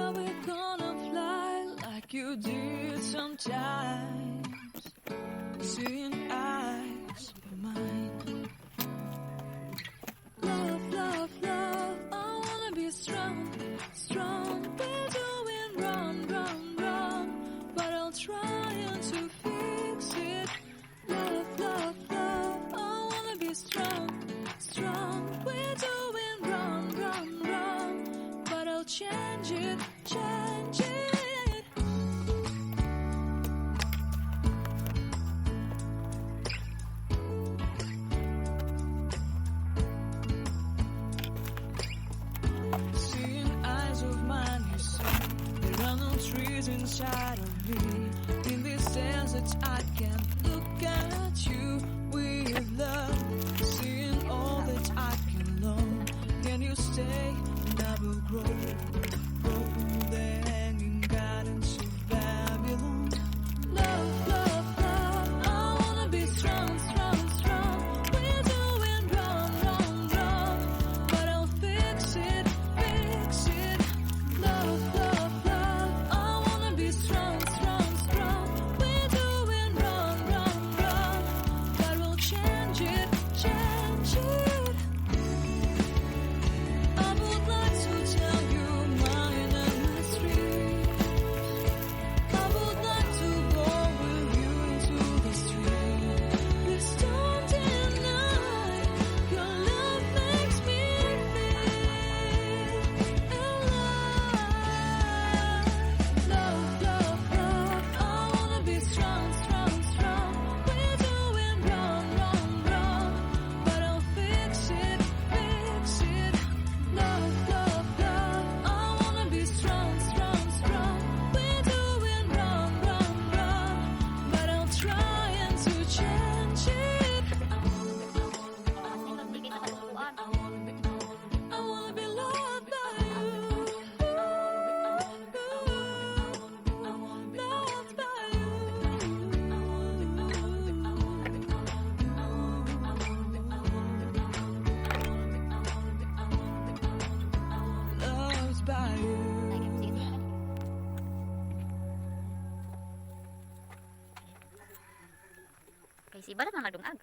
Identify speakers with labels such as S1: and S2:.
S1: Are we gonna fly like you did sometimes? Seeing eyes of mine. Love, love, love, I wanna be strong, strong. We're doing wrong, wrong, wrong, but I'll try to fix it. Love, love, love, I wanna be strong, strong. We're doing wrong, wrong, wrong, but I'll change it, change it. Seeing eyes of mine, you see, there are no trees inside of me. In this sense that I can look at you with love. Seeing all that I can learn. Can you stay and I will grow? Grow the hanging gardens of Babylon. Love, love, love, I wanna be strong, strong, strong. We're doing wrong, wrong, wrong, but I'll fix it, fix it. Love, love, love, I wanna be strong, strong, strong. We're doing wrong, wrong, wrong, but we'll change it, change it. I would like to tell you my mystery. I would like to go with you to the street. Please don't deny your love makes me feel alive. Love, love, love, I wanna be strong, strong, strong. We're doing wrong, wrong, wrong, but I'll fix it, fix it. Love, love, love, I wanna be strong, strong, strong. We're doing wrong, wrong, wrong, but I'll try to change it. I wanna be loved by you. Loved by you. Loved by you.
S2: Kay si balat na nagdungag.